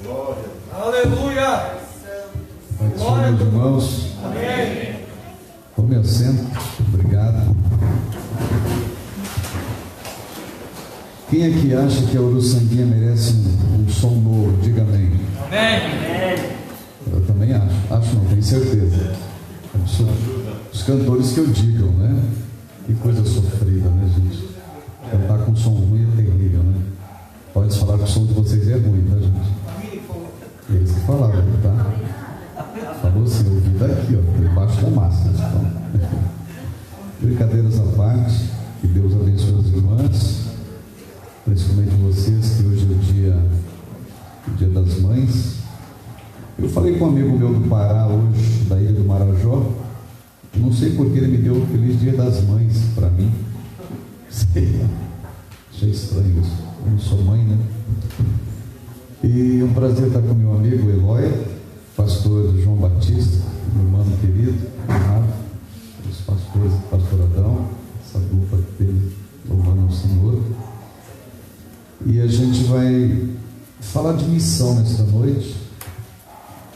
Glória. Aleluia. Pai do Senhor, meus irmãos. Amém. Tome assento. Obrigado. Quem aqui acha que a Uruçanguinha merece um som novo? Diga amém. Amém. Eu também acho. Acho não, tenho certeza. Os cantores que eu digam, né? Que coisa sofrida, né, gente? Cantar com som ruim é terrível, né? Pode falar que o som de vocês é ruim, tá, gente? Eles que falaram, tá? Falou assim, ouvido aqui, ó, debaixo da massa. Então. Brincadeiras à parte, que Deus abençoe as irmãs, principalmente vocês, que hoje é o dia das Mães. Eu falei com um amigo meu do Pará hoje, da Ilha do Marajó. Não sei porque ele me deu o Feliz Dia das Mães para mim. Sei lá. Achei estranho isso. Eu não sou mãe, né? E é um prazer estar com meu amigo Eloy, pastor João Batista, meu irmão querido, amado, os pastores, pastor Adão, essa dupla dele, louvando ao Senhor. E a gente vai falar de missão nesta noite,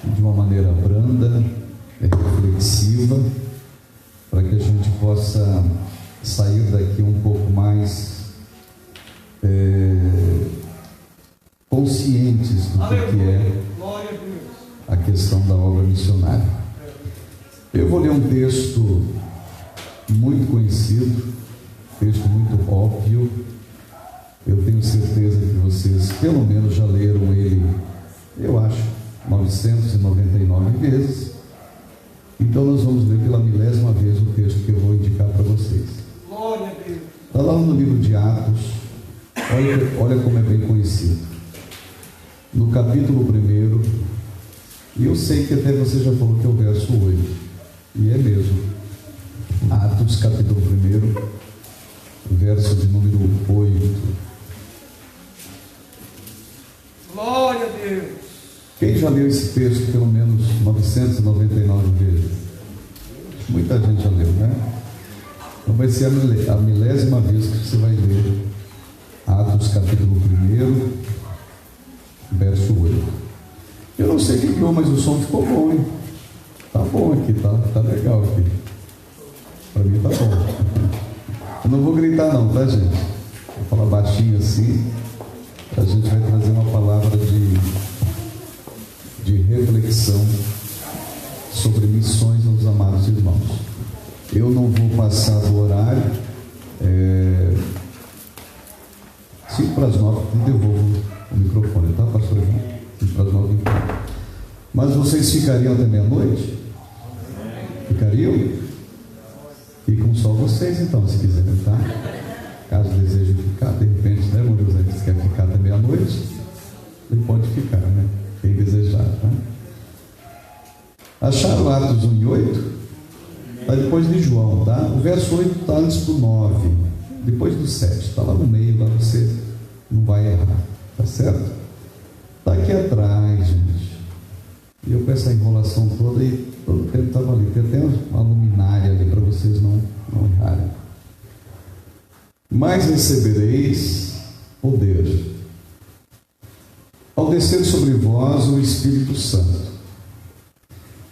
de uma maneira branda, reflexiva, para que a gente possa sair daqui um pouco mais conscientes do que é a questão da obra missionária. Eu vou ler um texto muito conhecido, texto muito óbvio. Eu tenho certeza que vocês pelo menos já leram ele, eu acho, 999 vezes. Então nós vamos ler pela 1000ª vez o texto que eu vou indicar para vocês. Glória a Deus. Está lá no livro de Atos. Olha como é bem conhecido. No capítulo 1, e eu sei que até você já falou que é o verso 8, e é mesmo. Atos capítulo 1, verso de número 8. Glória a Deus. Quem já leu esse texto pelo menos 999 vezes? Muita gente já leu, né? Então vai ser a 1000ª vez que você vai ler Atos capítulo 1, verso 8. Eu não sei o que deu, mas o som ficou bom, hein? Tá bom aqui, tá legal aqui. Para mim tá bom. Eu não vou gritar não, tá, gente? Vou falar baixinho assim. A gente vai trazer uma palavra de reflexão sobre missões aos amados irmãos. Eu não vou passar do horário. 8:55, devolvo o microfone, tá, pastor João? 8:55. Mas vocês ficariam até meia-noite? Ficariam? Ficam só vocês então, se quiserem, tá? Caso desejem ficar, de repente, né, irmão Deus, que quer ficar até meia-noite, ele pode ficar, né? Quem desejar, tá? Acharam Atos 1:8? Está depois de João, tá? O verso 8 está antes do 9, depois do 7, está lá no meio, lá você não vai errar, tá certo? Está aqui atrás, gente. E eu com essa enrolação toda, e todo o tempo estava ali, tem até uma luminária ali para vocês não errarem. Mas recebereis poder ao descer sobre vós o Espírito Santo,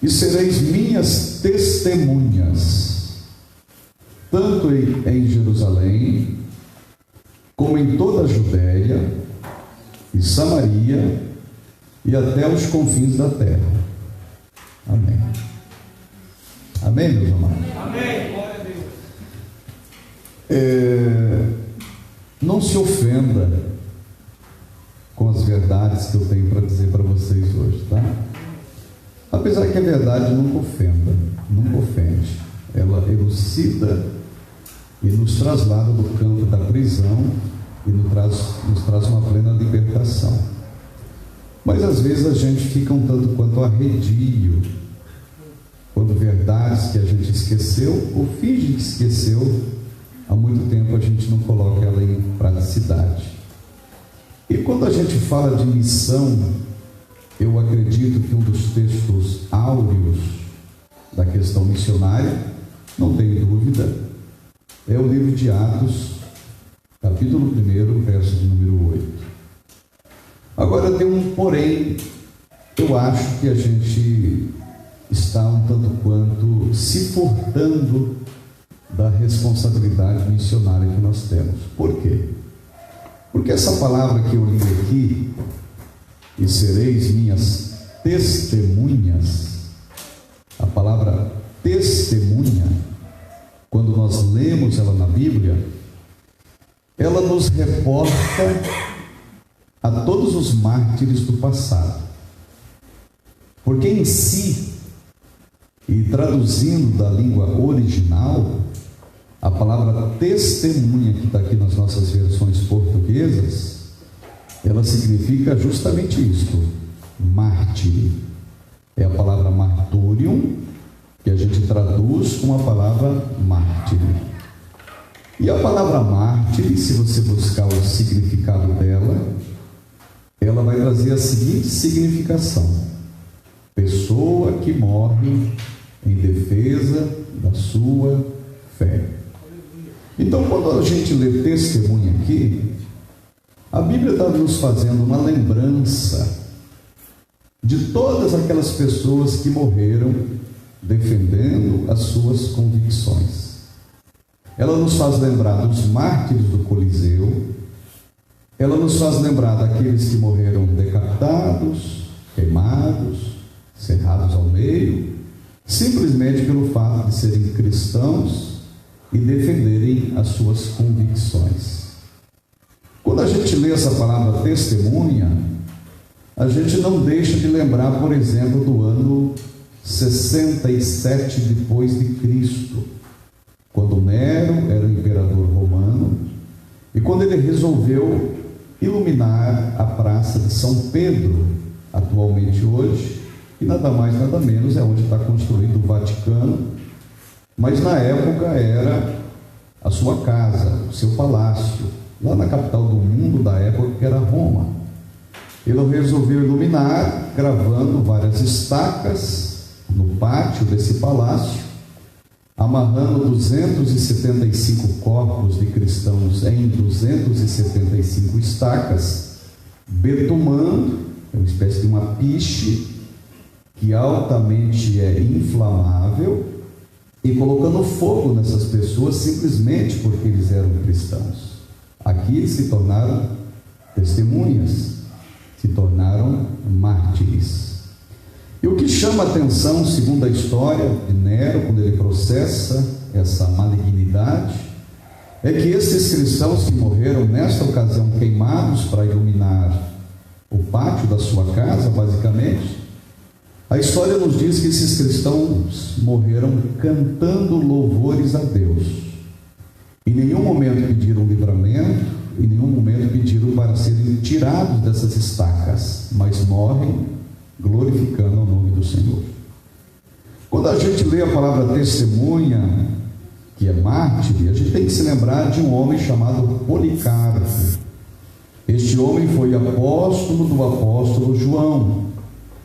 e sereis minhas testemunhas, tanto em Jerusalém, como em toda a Judéia e Samaria, e até os confins da terra. Amém. Amém, meus amados? Amém. Glória a Deus. Não se ofenda com as verdades que eu tenho para dizer para vocês hoje, tá? Apesar que a verdade nunca ofende. Ela elucida e nos traslada do campo da prisão e nos traz uma plena libertação. Mas às vezes a gente fica um tanto quanto arredio quando verdades que a gente esqueceu ou finge que esqueceu há muito tempo, a gente não coloca ela em praticidade. E quando a gente fala de missão, eu acredito que um dos textos áureos da questão missionária, não tenho dúvida, é o livro de Atos, capítulo 1, verso de número 8. Agora tem um porém, eu acho que a gente está um tanto quanto se furtando da responsabilidade missionária que nós temos. Por quê? Porque essa palavra que eu li aqui, e sereis minhas testemunhas, a palavra testemunha, quando nós lemos ela na Bíblia, ela nos reporta a todos os mártires do passado. Porque em si, e traduzindo da língua original, a palavra testemunha que está aqui nas nossas versões portuguesas, ela significa justamente isto, mártir. É a palavra marturium, que a gente traduz com a palavra mártir. E a palavra mártir, se você buscar o significado dela, ela vai trazer a seguinte significação: pessoa que morre em defesa da sua fé. Então, quando a gente lê testemunha aqui, a Bíblia está nos fazendo uma lembrança de todas aquelas pessoas que morreram defendendo as suas convicções. Ela nos faz lembrar dos mártires do Coliseu, ela nos faz lembrar daqueles que morreram decapitados, queimados, cerrados ao meio, simplesmente pelo fato de serem cristãos e defenderem as suas convicções. Quando a gente lê essa palavra testemunha, a gente não deixa de lembrar, por exemplo, do ano 67 depois de Cristo, quando Nero era o imperador romano, e quando ele resolveu iluminar a praça de São Pedro, atualmente hoje, e nada mais nada menos é onde está construído o Vaticano, mas na época era a sua casa, o seu palácio, lá na capital do mundo da época, que era Roma. Ele resolveu iluminar, gravando várias estacas no pátio desse palácio, amarrando 275 corpos de cristãos em 275 estacas, betumando, é uma espécie de uma piche que altamente é inflamável, e colocando fogo nessas pessoas simplesmente porque eles eram cristãos. Aqui eles se tornaram testemunhas, se tornaram mártires. E o que chama a atenção, segundo a história de Nero, quando ele processa essa malignidade, é que esses cristãos que morreram nesta ocasião queimados para iluminar o pátio da sua casa, basicamente, a história nos diz que esses cristãos morreram cantando louvores a Deus. Em nenhum momento pediram livramento, em nenhum momento pediram para serem tirados dessas estacas, mas morrem glorificando o nome do Senhor. Quando a gente lê a palavra testemunha, que é mártir, a gente tem que se lembrar de um homem chamado Policarpo. Este homem foi apóstolo do apóstolo João.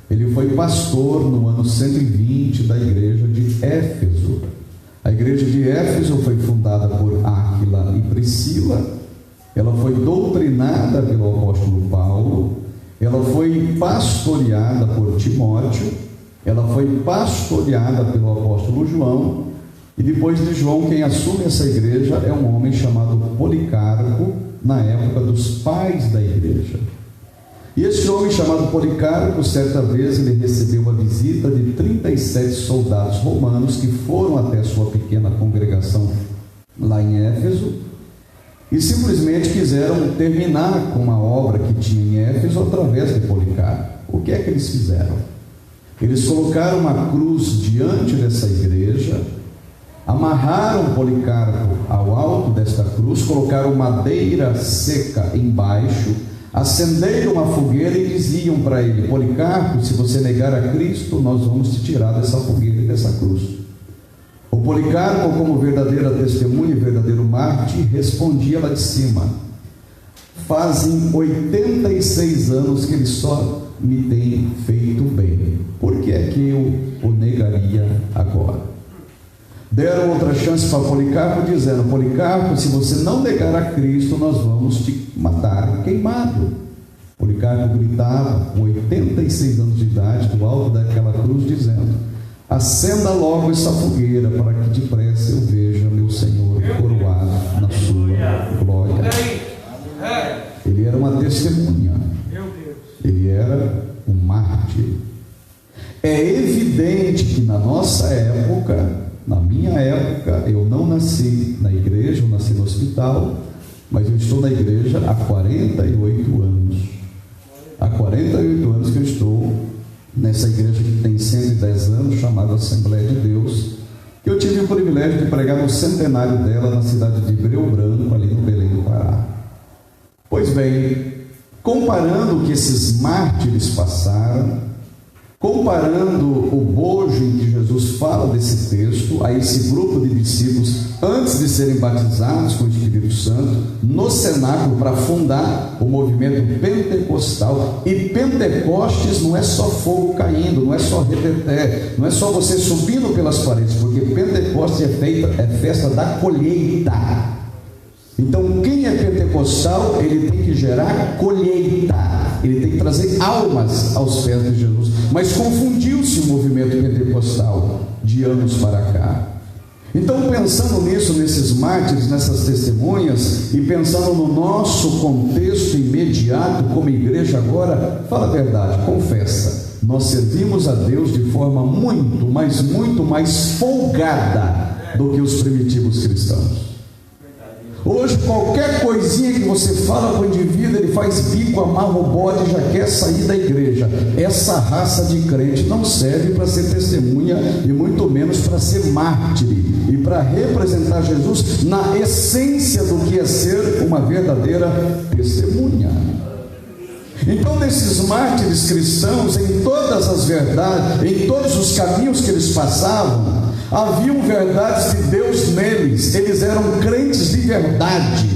Ele foi pastor no ano 120 da igreja de Éfeso. A igreja de Éfeso foi fundada por Áquila e Priscila. Ela foi doutrinada pelo apóstolo Paulo. Ela foi pastoreada por Timóteo. Ela foi pastoreada pelo apóstolo João. E depois de João, quem assume essa igreja é um homem chamado Policarpo, na época dos pais da igreja. E esse homem chamado Policarpo, certa vez, ele recebeu a visita de 37 soldados romanos que foram até sua pequena congregação lá em Éfeso e simplesmente quiseram terminar com uma obra que tinha em Éfeso através de Policarpo. O que é que eles fizeram? Eles colocaram uma cruz diante dessa igreja, amarraram Policarpo ao alto desta cruz, colocaram madeira seca embaixo, acenderam uma fogueira e diziam para ele: Policarpo, se você negar a Cristo, nós vamos te tirar dessa fogueira e dessa cruz. O Policarpo, como verdadeira testemunha e verdadeiro mártir, respondia lá de cima: fazem 86 anos que ele só me tem feito bem, por que é que eu o negaria agora? Deram outra chance para Policarpo, dizendo: Policarpo, se você não negar a Cristo, nós vamos te matar queimado. Policarpo gritava, com 86 anos de idade, do alto daquela cruz, dizendo: acenda logo essa fogueira, para que depressa eu veja meu Senhor coroado na sua glória. Ele era uma testemunha, ele era um mártir. É evidente que na nossa época, na minha época, eu não nasci na igreja, eu nasci no hospital, mas eu estou na igreja há 48 anos. Há 48 anos que eu estou nessa igreja que tem 110 anos, chamada Assembleia de Deus, que eu tive o privilégio de pregar no centenário dela, na cidade de Breu Branco, ali no Belém do Pará. Pois bem, comparando o que esses mártires passaram, comparando o bojo em que Jesus fala desse texto, a esse grupo de discípulos, antes de serem batizados com o Espírito Santo, no cenáculo, para fundar o movimento pentecostal. E Pentecostes não é só fogo caindo, não é só reteté, não é só você subindo pelas paredes, porque Pentecostes é festa da colheita. Então, quem é pentecostal, ele tem que gerar colheita, ele tem que trazer almas aos pés de Jesus. Mas confundiu-se o movimento pentecostal de anos para cá. Então, pensando nisso, nesses mártires, nessas testemunhas, e pensando no nosso contexto imediato como igreja agora, fala a verdade, confessa, nós servimos a Deus de forma muito mais folgada do que os primitivos cristãos. Hoje, qualquer coisinha que você fala com o indivíduo, ele faz bico, amarra o bode e já quer sair da igreja. Essa raça de crente não serve para ser testemunha e muito menos para ser mártir e para representar Jesus na essência do que é ser uma verdadeira testemunha. Então, desses mártires cristãos, em todas as verdades, em todos os caminhos que eles passavam, haviam verdades de Deus neles. Eles eram crentes de verdade.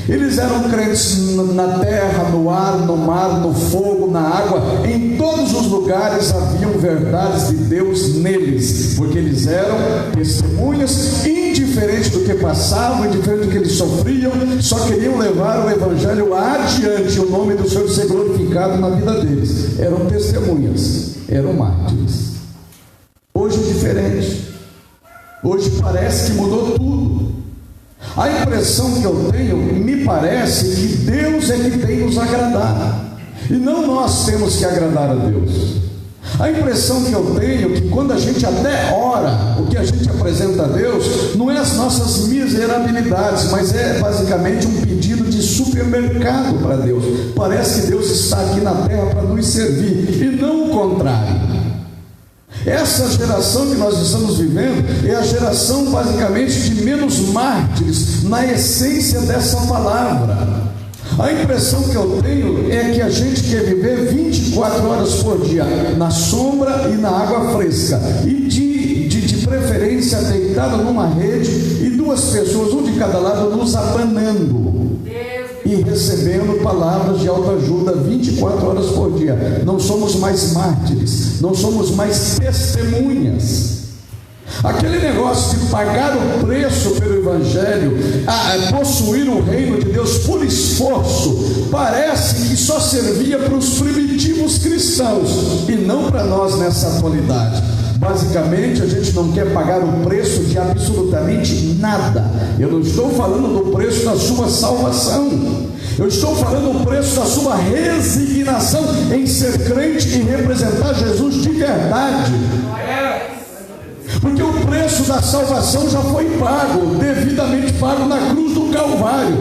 Eles eram crentes na terra, no ar, no mar, no fogo, na água. Em todos os lugares haviam verdades de Deus neles, porque eles eram testemunhas, indiferente do que passavam, indiferente do que eles sofriam, só queriam levar o evangelho adiante, o nome do Senhor ser glorificado na vida deles. Eram testemunhas, eram mártires. Hoje é diferente. Hoje parece que mudou tudo. A impressão que eu tenho, me parece que Deus é que tem nos agradado, e não nós temos que agradar a Deus. A impressão que eu tenho é que quando a gente até ora, o que a gente apresenta a Deus não é as nossas miserabilidades, mas é basicamente um pedido de supermercado para Deus. Parece que Deus está aqui na terra para nos servir, e não o contrário. Essa geração que nós estamos vivendo é a geração basicamente de menos mártires na essência dessa palavra. A impressão que eu tenho é que a gente quer viver 24 horas por dia na sombra e na água fresca, e de preferência deitado numa rede, e duas pessoas, um de cada lado, nos abanando e recebendo palavras de autoajuda 24 horas por dia. Não somos mais mártires, não somos mais testemunhas. Aquele negócio de pagar o preço pelo evangelho, possuir o reino de Deus por esforço, parece que só servia para os primitivos cristãos e não para nós nessa atualidade. Basicamente, a gente não quer pagar o preço de absolutamente nada. Eu não estou falando do preço da sua salvação, eu estou falando do preço da sua resignação em ser crente e representar Jesus de verdade. Porque o preço da salvação já foi pago, devidamente pago na cruz do Calvário.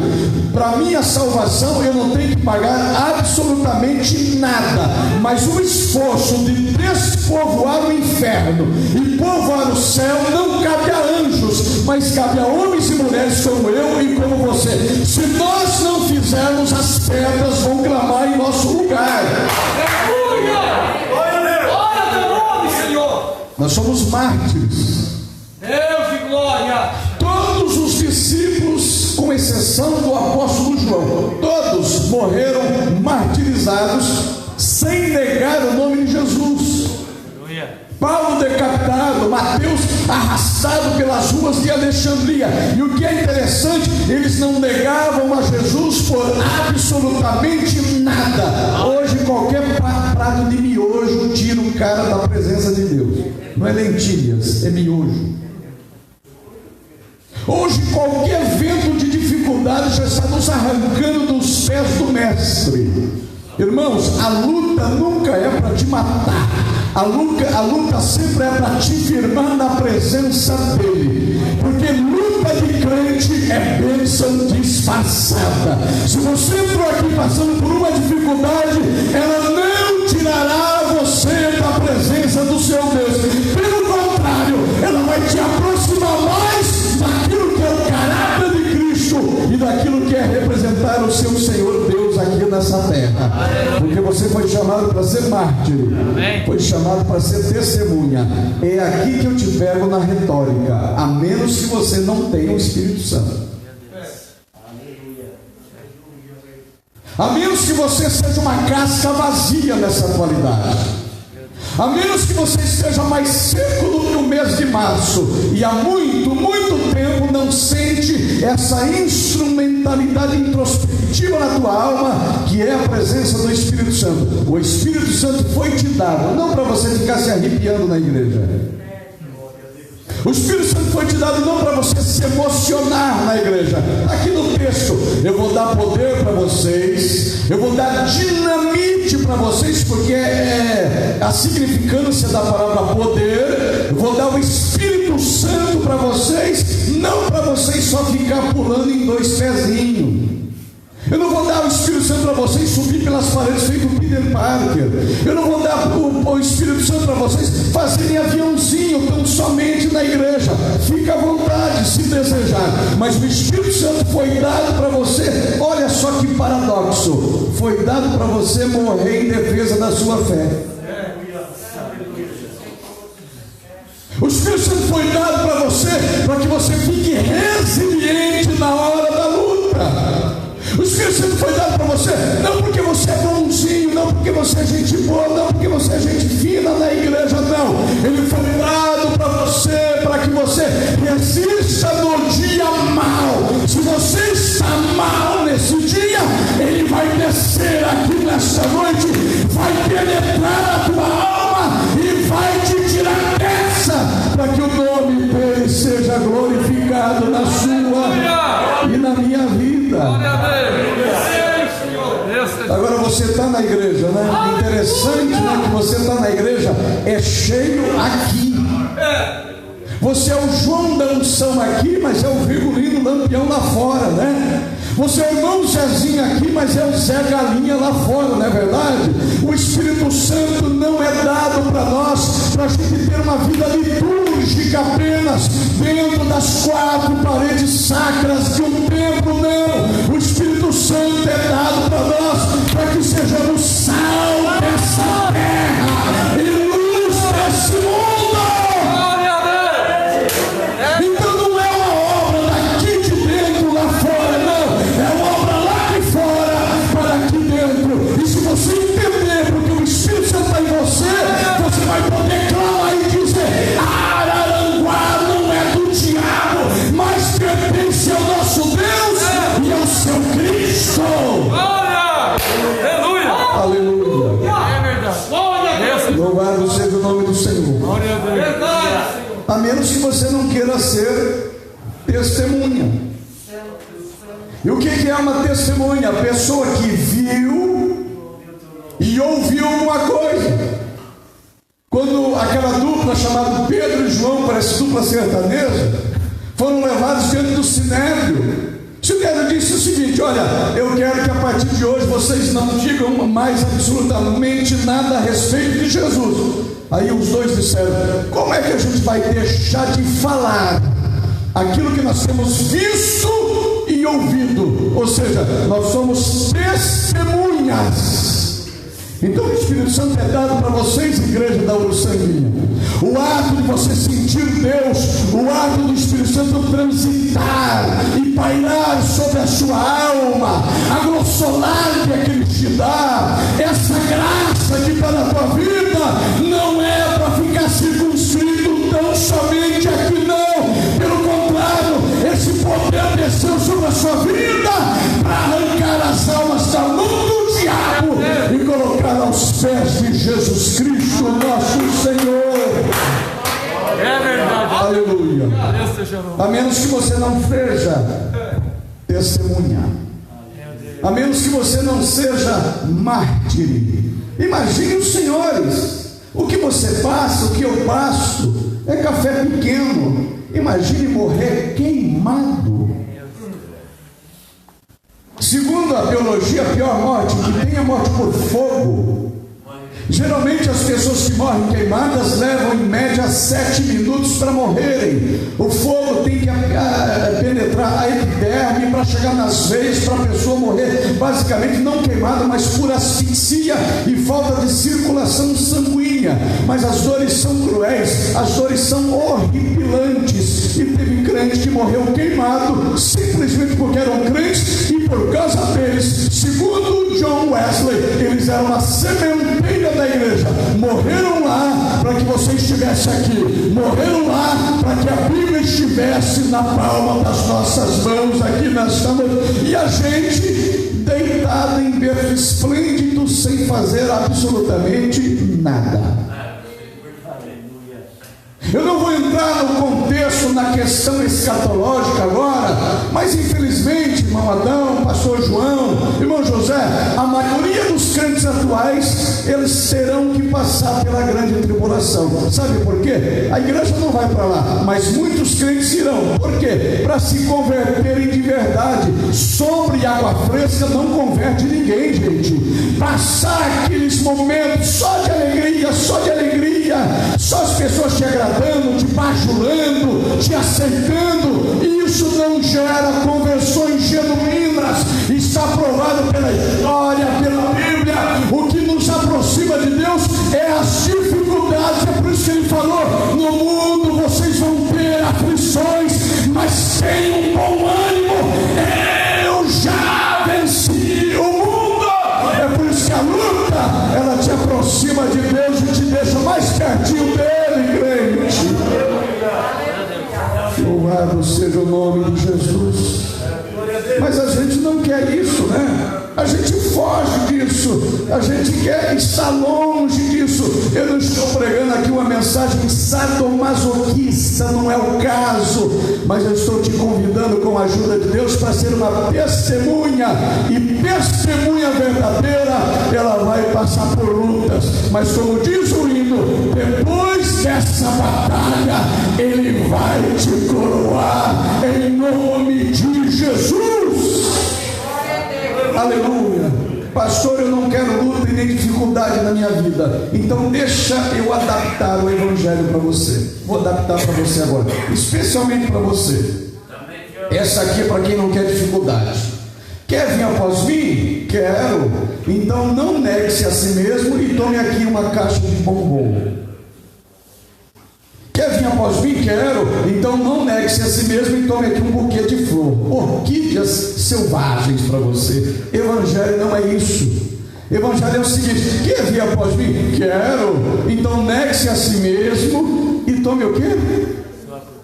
Para minha salvação eu não tenho que pagar absolutamente nada, mas o esforço de despovoar o inferno e povoar o céu não cabe a anjos, mas cabe a homens e mulheres como eu e como você. Se nós não fizermos, as pedras vão clamar em nosso lugar. Nós somos mártires. Deus de glória. Todos os discípulos, com exceção do apóstolo João, todos morreram martirizados sem negar o nome de Jesus. Paulo decapitado, Mateus arrastado pelas ruas de Alexandria. E o que é interessante, eles não negavam a Jesus por absolutamente nada. Hoje qualquer prato de miojo tira um cara da presença de Deus. Não é lentilhas, é miojo. Hoje qualquer vento de dificuldade já está nos arrancando dos pés do mestre. Irmãos, a luta nunca é para te matar. A luta sempre é para te firmar na presença dele. Porque luta de crente é bênção disfarçada. Se você entrou aqui passando por uma dificuldade, ela não tirará você da presença do seu Deus. Pelo contrário, ela vai te aproximar mais daquilo que é o caráter de Cristo e daquilo que é representar o seu Senhor Deus aqui nessa terra. Porque você foi chamado para ser mártir, foi chamado para ser testemunha. É aqui que eu te pego na retórica, a menos que você não tenha o Espírito Santo. A menos que você seja uma casca vazia nessa atualidade. A menos que você esteja mais seco do que o mês de março e há muito tempo não sente essa instrumentalidade introspectiva na tua alma, que é a presença do Espírito Santo. O Espírito Santo foi te dado não para você ficar se arrepiando na igreja. O Espírito Santo foi te dado não para você se emocionar na igreja. Aqui no texto, eu vou dar poder para vocês, eu vou dar dinamite para vocês, porque é a significância da palavra poder. Eu vou dar o Espírito Santo para vocês, não para vocês só ficar pulando em dois pezinhos. Eu não vou dar o Espírito Santo para vocês subir pelas paredes feito Peter Parker. Eu não vou dar o Espírito Santo para vocês fazerem aviãozinho tão somente na igreja. Fica à vontade se desejar. Mas o Espírito Santo foi dado para você. Olha só que paradoxo. Foi dado para você morrer em defesa da sua fé. O Espírito Santo foi dado para você para que você fique resiliente na hora da luta. O Espírito Santo foi dado para você, não porque você é bonzinho, não porque você é gente boa, não porque você é gente fina na igreja, não. Ele foi dado para você, para que você resista no dia mal. Se você está mal nesse dia, ele vai descer aqui nesta noite, vai penetrar a tua alma e vai te tirar dessa, para que o nome dele seja glorificado na sua e na minha vida. Agora você está na igreja, né? Interessante, né? Que você está na igreja, é cheio aqui. Você é o João da unção aqui, mas é o Virgulino Lampião lá fora, né? Você é o irmão Zezinho aqui, mas é o Zé Galinha lá fora, não é verdade? O Espírito Santo não é dado para nós, para a gente ter uma vida litúrgica apenas, dentro das quatro paredes sacras de um templo, não. O Espírito Santo é dado para nós, para que sejamos sal dessa terra e luz desse mundo. Então não é uma obra daqui de dentro lá fora, não. É uma obra lá de fora para aqui dentro. E se você entender porque o Espírito Santo está em você, você vai poder clamar e dizer: Araranguá não é do diabo, mas pertence ao nosso Deus e ao seu Cristo. Aleluia! Aleluia! É verdade. Louvado seja o nome do Senhor. Glória a Deus. A menos que você não queira ser testemunha. E o que é uma testemunha? A pessoa que viu e ouviu alguma coisa. Quando aquela dupla chamada Pedro e João, parece dupla sertaneja, foram levados diante do Sinédrio. O Sinédrio disse o seguinte: olha, eu quero que a partir de hoje vocês não digam mais absolutamente nada a respeito de Jesus. Aí os dois disseram: como é que a gente vai deixar de falar aquilo que nós temos visto e ouvido? Ou seja, nós somos testemunhas. Então o Espírito Santo é dado para vocês, igreja da Uruçanguinha. O ato de você sentir Deus, o ato do Espírito Santo transitar e pairar sobre a sua alma, a grossolagem que Ele te dá, essa graça que está na tua vida, não é para ficar Jesus Cristo, nosso Senhor. É verdade. Aleluia. A menos que você não seja testemunha, a menos que você não seja mártir. Imagine os senhores, o que você passa, o que eu passo, é café pequeno. Imagine morrer queimado. Segundo a biologia, a pior morte que tem é a morte por fogo. Geralmente as pessoas que morrem queimadas levam em média 7 minutos para morrerem. O fogo tem que penetrar a epiderme para chegar nas veias, para a pessoa morrer basicamente não queimada, mas por asfixia e falta de circulação sanguínea. Mas as dores são cruéis, as dores são horripilantes. E teve crente que morreu queimado simplesmente porque eram crentes, e por causa deles, segundo John Wesley, eles eram uma sementeira da igreja. Morreram lá para que você estivesse aqui, morreram lá para que a Bíblia estivesse na palma das nossas mãos aqui nesta noite, e a gente deitado em berço esplêndido sem fazer absolutamente nada. Eu não vou entrar no contexto, na questão escatológica agora, mas infelizmente, irmão Adão, pastor João, irmão José, a maioria dos crentes atuais, eles terão que passar pela grande tribulação. Sabe por quê? A igreja não vai para lá, mas muitos crentes irão. Por quê? Para se converterem de verdade. Sombra e água fresca não converte ninguém, gente. Passar aqueles momentos só de alegria, só as pessoas te agradando, te bajulando, te aceitando, isso não gera conversões genuínas. Está provado pela história, pela Bíblia. O que nos aproxima de Deus é as dificuldades. É por isso que ele falou: no mundo vocês vão ter aflições, mas tenham um bom ânimo, eu já venci o mundo. É por isso que a luta, ela te aproxima de Deus e te deixa mais pertinho dele, crente. Louvado seja o nome de Jesus. Mas a gente não quer isso, né? A gente foge disso, a gente quer estar longe disso. Eu não estou pregando aqui uma mensagem sadomasoquista, não é o caso, mas eu estou te convidando com a ajuda de Deus para ser uma testemunha, e testemunha verdadeira, ela vai passar por lutas, mas como diz o hino, depois dessa batalha, Ele vai te coroar em nome de Jesus. Aleluia. Pastor, eu não quero luta e nem dificuldade na minha vida, então deixa eu adaptar o evangelho para você. Vou adaptar para você agora, especialmente para você. Essa aqui é para quem não quer dificuldade. Quer vir após mim? Quero. Então não negue-se a si mesmo e tome aqui uma caixa de bombom. Quer vir após mim? Quero. Então não negue-se a si mesmo e tome aqui um buquê de flor. Orquídeas selvagens para você. Evangelho não é isso. Evangelho é o seguinte: quer vir após mim? Quero. Então negue-se a si mesmo e tome o quê?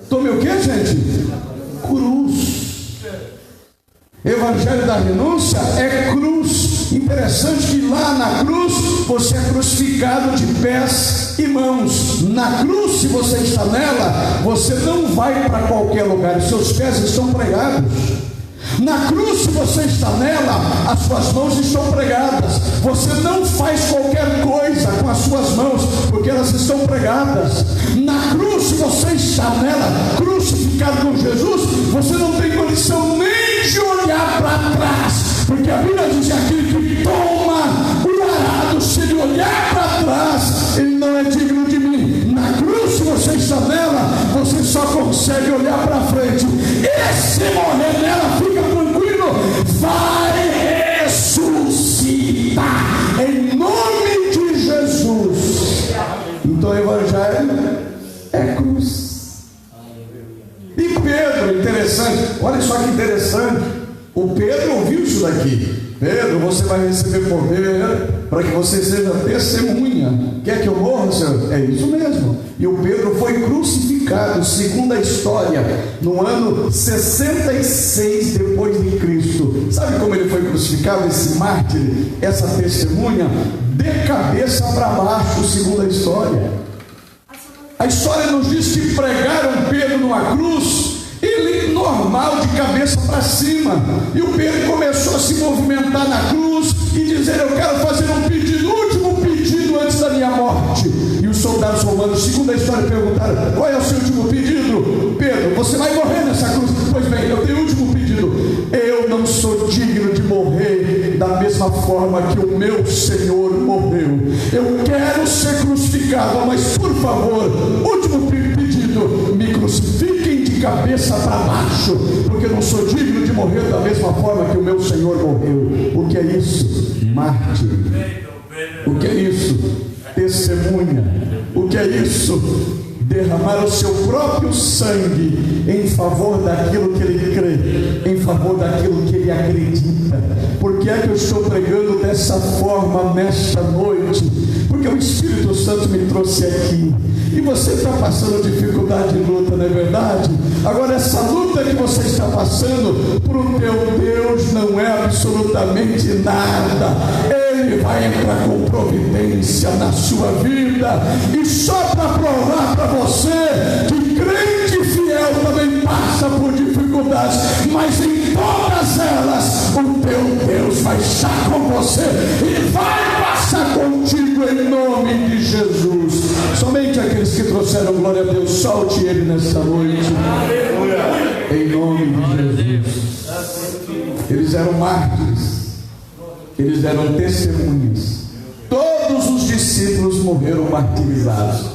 Tome o quê, gente? Cruz. Evangelho da renúncia é cruz. Interessante que lá na cruz você é crucificado de pés e mãos. Na cruz, se você está nela, você não vai para qualquer lugar, seus pés estão pregados. Na cruz, se você está nela, as suas mãos estão pregadas. Você não faz qualquer coisa com as suas mãos, porque elas estão pregadas. Na cruz, se você está nela, crucificado com Jesus, você não tem condição nem de olhar para trás, porque a Bíblia diz que aquele que toma o arado, se ele olhar para trás, ele não é digno de mim. Na cruz, se você está nela, você só consegue olhar para frente. E se morrer nela, fica tranquilo, vai ressuscitar em nome de Jesus. Então o evangelho é cruz. E Pedro, interessante, olha só que interessante, o Pedro ouviu isso daqui. Pedro, você vai receber poder para que você seja testemunha. Quer que eu morra, Senhor? É isso mesmo. E o Pedro foi crucificado, segundo a história, no ano 66 depois de Cristo. Sabe como ele foi crucificado, esse mártir, essa testemunha? De cabeça para baixo, segundo a história. A história nos diz que pregaram Pedro numa cruz, ele normal, de cabeça para cima. E o Pedro começou a se movimentar na cruz e dizer: eu quero fazer um pedido, último pedido antes da minha morte. E os soldados romanos, segundo a história, perguntaram: qual é o seu último pedido? Pedro, você vai morrer nessa cruz. Pois bem, eu tenho o último pedido. Eu não sou digno de morrer da mesma forma que o meu Senhor morreu. Eu quero ser crucificado, mas por favor, último pedido, me crucifiquem de cabeça para baixo, porque eu não sou digno de morrer da mesma forma que o meu Senhor morreu. O que é isso? Mártir. O que é isso? Testemunha. O que é isso? Derramar o seu próprio sangue em favor daquilo que ele crê, em favor daquilo que ele acredita. Por que é que eu estou pregando dessa forma nesta noite? Porque o Espírito Santo me trouxe aqui. E você está passando dificuldade e luta, não é verdade? Agora, essa luta que você está passando, para o teu Deus não é absolutamente nada. Ele vai entrar com providência na sua vida. E só para provar para você que crente fiel também passa por dificuldades, mas em todas elas o teu Deus vai estar com você e vai passar contigo em nome de Jesus. Somente aqueles que trouxeram glória a Deus, solte ele nesta noite. Em nome de Jesus. Eles eram mártires, eles eram testemunhas. Todos os discípulos morreram martirizados,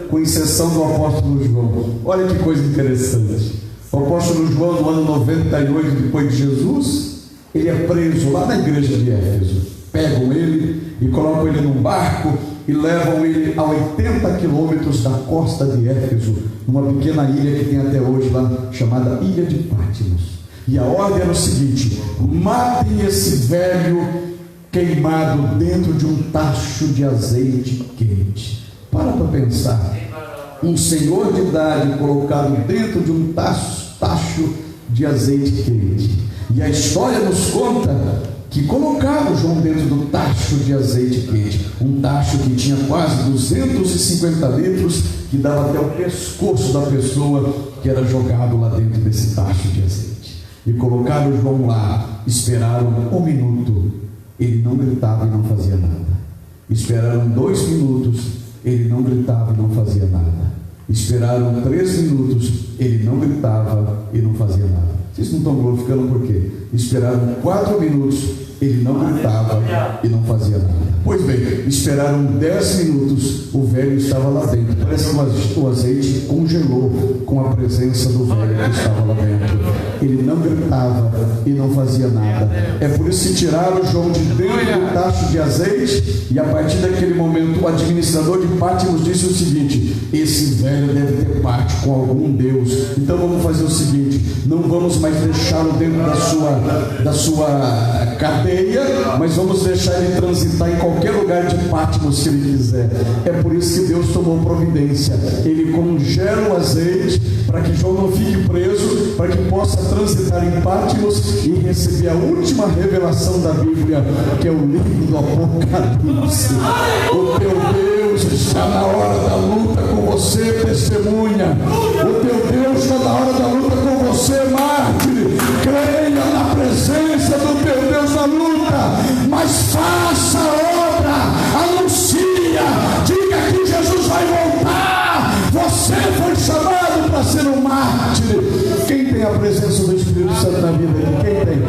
com exceção do apóstolo João. Olha que coisa interessante. O apóstolo João, no ano 98 depois de Jesus, ele é preso lá na igreja de Éfeso. Pegam ele e colocam ele num barco e levam ele a 80 quilômetros da costa de Éfeso, numa pequena ilha que tem até hoje lá, chamada Ilha de Patmos. E a ordem era o seguinte: matem esse velho queimado dentro de um tacho de azeite quente. Para pensar, um senhor de idade colocado dentro de um tacho de azeite quente. E a história nos conta que colocaram João dentro do tacho de azeite quente, um tacho que tinha quase 250 litros, que dava até o pescoço da pessoa que era jogado lá dentro desse tacho de azeite. E colocaram João lá, esperaram 1 minuto, ele não gritava e não fazia nada. Esperaram 2 minutos, ele não gritava e não fazia nada. Esperaram 3 minutos, ele não gritava e não fazia nada. Vocês não estão glorificando por quê? Esperaram 4 minutos, ele não gritava e não fazia nada. Pois bem, esperaram 10 minutos, o velho estava lá dentro. Parece que o azeite congelou com a presença do velho que estava lá dentro. Ele não gritava e não fazia nada. É por isso que tiraram João de dentro do tacho de azeite, e a partir daquele momento o administrador de Patmos disse o seguinte: esse velho deve ter parte com algum Deus, então vamos fazer o seguinte, não vamos mais deixá-lo dentro da sua cadeia, mas vamos deixar ele transitar em qualquer lugar de Patmos que ele quiser. É por isso que Deus tomou providência. Ele congela o azeite para que João não fique preso, para que possa transitar em Patmos e receber a última revelação da Bíblia, que é o livro do Apocalipse. O teu Deus está na hora da luta com você, testemunha. O teu Deus está na hora da luta com você, mártir. Creia na presença do teu Deus na luta, mas faça a obra, anuncia, diga que Jesus vai voltar. Você foi chamado para ser um mártir. Quem tem a presença do Espírito Santo na vida aqui? Quem tem?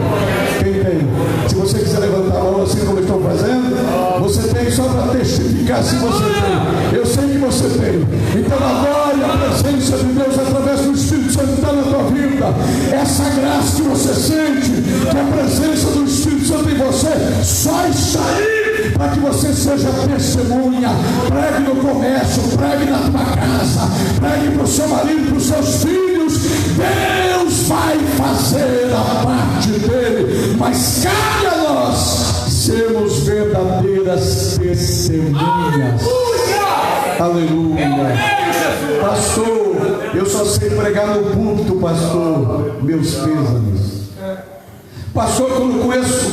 Quem tem? Se você quiser levantar a mão assim como eu estou fazendo, você tem, só para testificar se você tem. Eu sei que você tem. Então agora a presença de Deus através do Espírito Santo está na tua vida. Essa graça que você sente, que a presença do Espírito Santo em você só está aí para que você seja testemunha. Pregue no comércio, pregue na tua casa, pregue para o seu marido, para os seus filhos. Deus vai fazer a parte dele, mas cabe a nós sermos verdadeiras testemunhas. Aleluia! Aleluia! só sei pregar no púlpito, pastor. Meus pêsames. Pastor,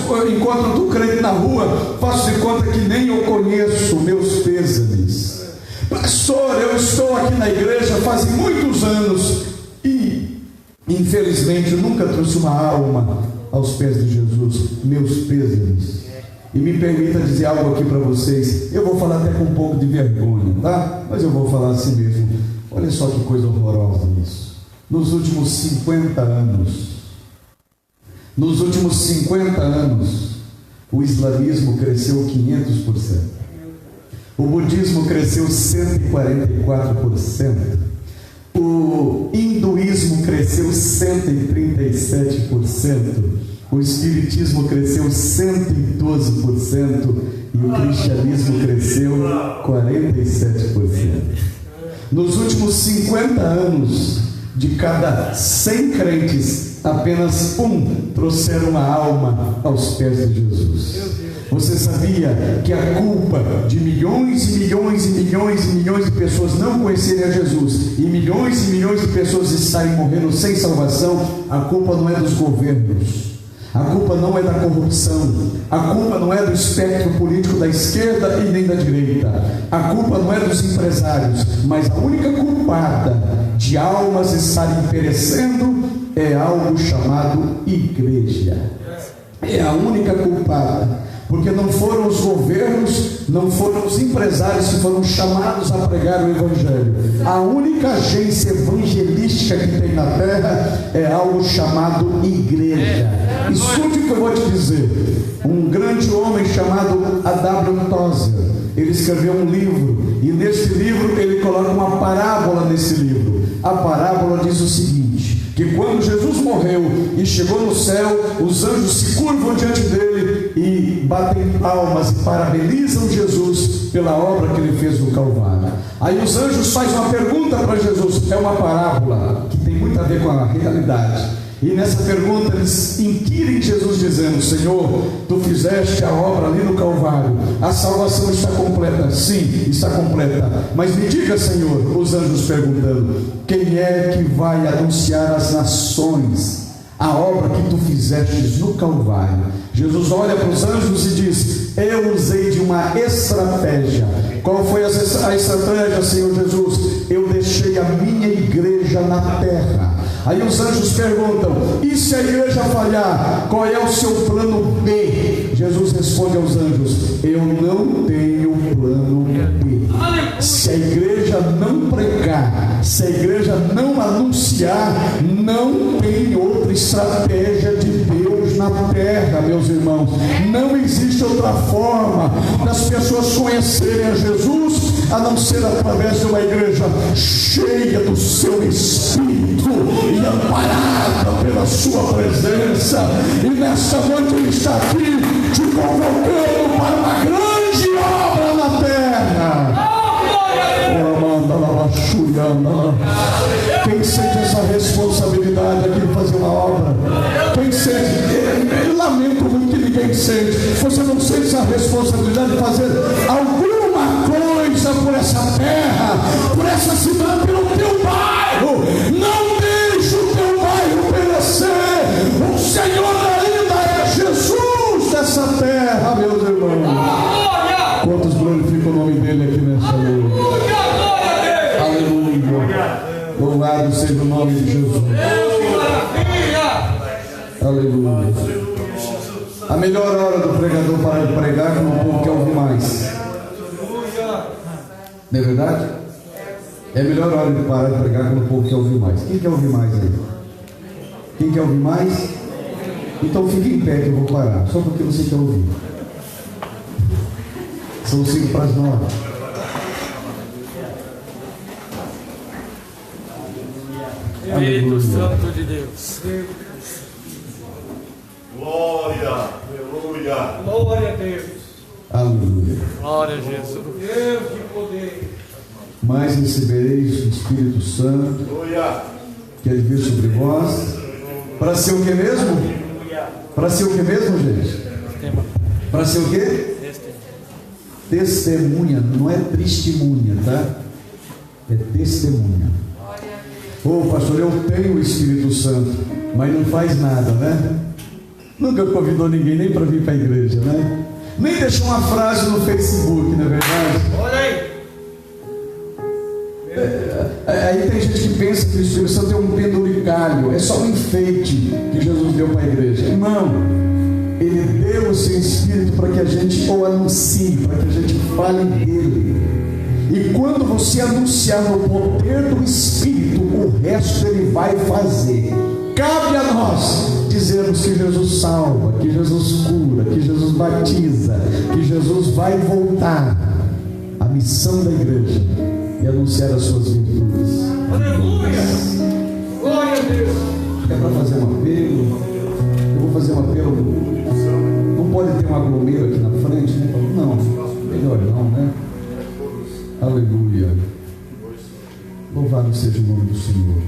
quando encontro do crente na rua, faço de conta que nem eu conheço. Meus pêsames. Pastor, eu estou aqui na igreja faz muitos anos e infelizmente nunca trouxe uma alma aos pés de Jesus. Meus pêsames. E me permita dizer algo aqui para vocês. Eu vou falar até com um pouco de vergonha, tá? Mas eu vou falar assim mesmo. Olha só que coisa horrorosa isso. Nos últimos 50 anos, o islamismo cresceu 500%. O budismo cresceu 144%. O hinduísmo cresceu 137%. O espiritismo cresceu 112%. E o cristianismo cresceu 47%. Nos últimos 50 anos, de cada 100 crentes, apenas um trouxeram uma alma aos pés de Jesus. Você sabia que a culpa de milhões e milhões e milhões e milhões de pessoas não conhecerem a Jesus e milhões de pessoas estarem morrendo sem salvação, a culpa não é dos governos, a culpa não é da corrupção, a culpa não é do espectro político da esquerda e nem da direita, a culpa não é dos empresários, mas a única culpada de almas estarem perecendo é algo chamado igreja. É a única culpada. Porque não foram os governos, não foram os empresários que foram chamados a pregar o Evangelho. A única agência evangelística que tem na terra é algo chamado igreja. Escute o que eu vou te dizer. Um grande homem chamado A.W. Tozer, ele escreveu um livro, e nesse livro ele coloca uma parábola nesse livro. A parábola diz o seguinte: que quando Jesus morreu e chegou no céu, os anjos se curvam diante dele e batem palmas e parabenizam Jesus pela obra que ele fez no Calvário. Aí os anjos fazem uma pergunta para Jesus, é uma parábola que tem muito a ver com a realidade. E nessa pergunta eles inquirem Jesus dizendo: Senhor, tu fizeste a obra ali no Calvário, a salvação está completa? Sim, está completa. Mas me diga, Senhor, os anjos perguntando, quem é que vai anunciar às nações a obra que tu fizeste no Calvário? Jesus olha para os anjos e diz: eu usei de uma estratégia. Qual foi a estratégia, Senhor Jesus? Eu deixei a minha igreja na terra. Aí os anjos perguntam: e se a igreja falhar, qual é o seu plano B? Jesus responde aos anjos: eu não tenho plano B. Se a igreja não pregar, se a igreja não anunciar, não tem outra estratégia de Deus na terra, meus irmãos. Não existe outra forma das pessoas conhecerem a Jesus a não ser através de uma igreja cheia do seu Espírito e amparada pela sua presença. E nesta noite ele está aqui te convocando para uma grande obra na terra. Quem sente essa responsabilidade aqui de fazer uma obra? Quem sente? Eu lamento muito que ninguém sente. Você não sente essa responsabilidade de fazer alguma coisa por essa terra, por essa cidade, pelo teu bairro? Não deixe o teu bairro perecer. O Senhor ainda é Jesus dessa terra, meus irmãos. Quantos glorificam o nome dele aqui nessa noite? Aleluia. Louvado seja o nome de Jesus. Aleluia. A melhor hora do pregador parar de pregar quando o povo quer ouvir mais. Não é verdade? É a melhor hora de parar de pregar quando o povo quer ouvir mais. Quem quer ouvir mais aí? Quem quer ouvir mais? Então fique em pé que eu vou parar. Só porque você quer ouvir. São 5 para as 9. Espírito Santo de Deus. Glória, aleluia. Glória a Deus. Aleluia. Glória a Jesus. Deus de poder. Mas recebereis o Espírito Santo, que há de vir sobre vós, para ser o que mesmo? Para ser o que mesmo, gente? Para ser o quê? Testemunha, não é testemunha, tá? É testemunha. Ô pastor, eu tenho o Espírito Santo, mas não faz nada, né? Nunca convidou ninguém nem para vir para a igreja, né? Nem deixou uma frase no Facebook, não é verdade? Olha aí. Aí tem gente que pensa que o Espírito Santo é um penduricalho, é só um enfeite que Jesus deu para a igreja. Não, Ele deu o seu Espírito para que a gente o anuncie, para que a gente fale dele. E quando você anunciar no poder do Espírito, o resto Ele vai fazer. Cabe a nós dizermos que Jesus salva, que Jesus cura, que Jesus batiza, que Jesus vai voltar. A missão da igreja é anunciar as suas virtudes. Aleluia. Glória a Deus. É para fazer um apelo. Eu vou fazer um apelo. Não pode ter um aglomero aqui na frente, né? Não, melhor não, né? Aleluia. Louvado seja o nome do Senhor.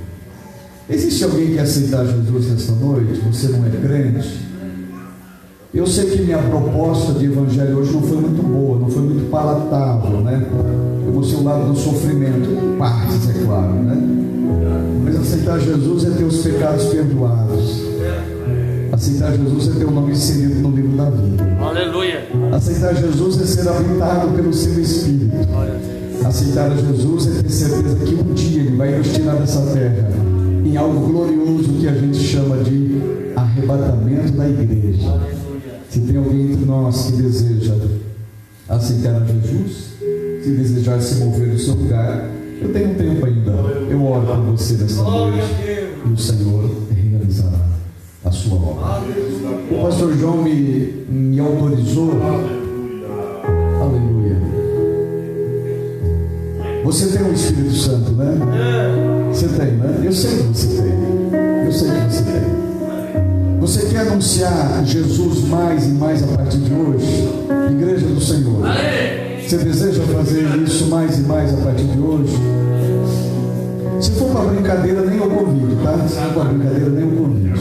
Existe alguém que quer aceitar Jesus nesta noite? Você não é crente? Eu sei que minha proposta de evangelho hoje não foi muito boa, não foi muito palatável, né? Eu mostrei o lado do sofrimento, partes, é claro, né? Mas aceitar Jesus é ter os pecados perdoados. Aceitar Jesus é ter o nome inserido no livro da vida. Aleluia. Aceitar Jesus é ser habitado pelo seu Espírito. Aceitar a Jesus é ter certeza que um dia Ele vai nos tirar dessa terra em algo glorioso que a gente chama de arrebatamento da igreja. Se tem alguém entre nós que deseja aceitar a Jesus, se desejar se mover do seu lugar, eu tenho tempo ainda. Eu oro por você nesta noite e o Senhor realizará a sua obra. O pastor João me autorizou. Aleluia. Você tem o Espírito Santo, né? Você tem, né? Eu sei que você tem. Eu sei que você tem. Você quer anunciar Jesus mais e mais a partir de hoje? Igreja do Senhor. Você deseja fazer isso mais e mais a partir de hoje? Se for para brincadeira, nem eu convido, tá? Se for para brincadeira, nem eu convido.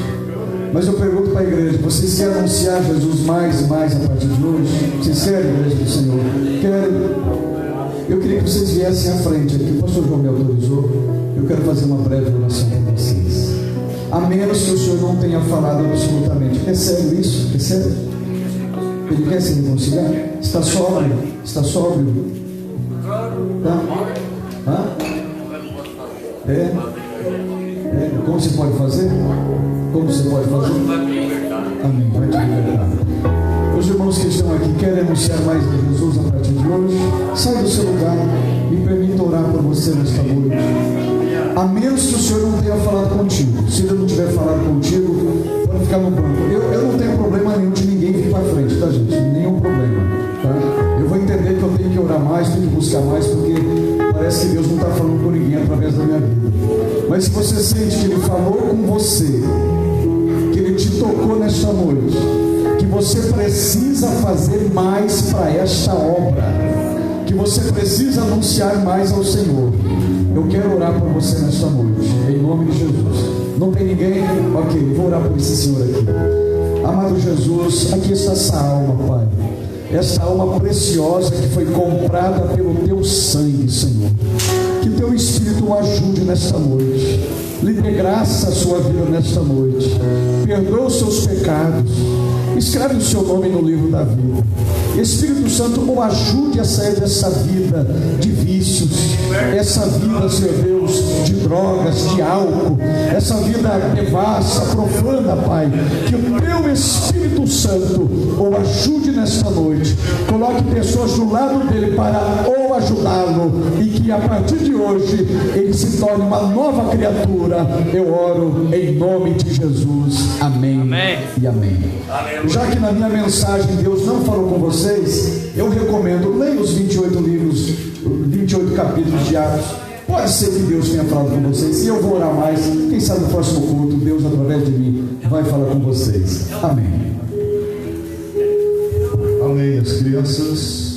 Mas eu pergunto para a igreja: vocês querem anunciar Jesus mais e mais a partir de hoje? Vocês querem, igreja do Senhor? Querem? Eu queria que vocês viessem à frente aqui. O pastor João me autorizou. Eu quero fazer uma breve oração com vocês. A menos que o Senhor não tenha falado absolutamente. É sério isso? É sério? Ele quer se reconciliar? Está sóbrio? Está sóbrio? Tá? Hã? É? Como você pode fazer? Como você pode fazer? Amém. Vai te libertar. Os irmãos que estão aqui querem anunciar mais de Jesus a partir de hoje? Sai do seu lugar. Me permita orar por você nesta noite. A menos que o Senhor não tenha falado contigo. Se Ele não tiver falado contigo, pode ficar no banco. Eu não tenho problema nenhum de ninguém vir para frente, tá, gente? Nenhum problema, tá? Eu vou entender que eu tenho que orar mais, tenho que buscar mais, porque parece que Deus não está falando com ninguém através da minha vida. Mas se você sente que Ele falou com você, que Ele te tocou nesta noite, que você precisa fazer mais para esta obra, que você precisa anunciar mais ao Senhor, eu quero orar por você nesta noite, em nome de Jesus. Não tem ninguém? Ok, vou orar por esse Senhor aqui. Amado Jesus, aqui está essa alma, Pai. Essa alma preciosa que foi comprada pelo Teu sangue, Senhor. Que Teu Espírito o ajude nesta noite. Lhe dê graça à sua vida nesta noite. Perdoa os seus pecados. Escreve o seu nome no livro da vida. Espírito Santo, o ajude a sair dessa vida de vícios, essa vida, Senhor Deus, de drogas, de álcool, essa vida devassa, profana, Pai. Que o Teu Espírito Santo o ajude nesta noite. Coloque pessoas do lado dele para o ajudá-lo, e que a partir de hoje ele se torne uma nova criatura. Eu oro em nome de Jesus. Amém, amém. E amém. Já que na minha mensagem Deus não falou com vocês, eu recomendo, leia os 28 livros, 28 capítulos de Atos. Pode ser que Deus tenha falado com vocês, e eu vou orar mais. Quem sabe no próximo culto Deus, através de mim, vai falar com vocês. Amém. Amém. As crianças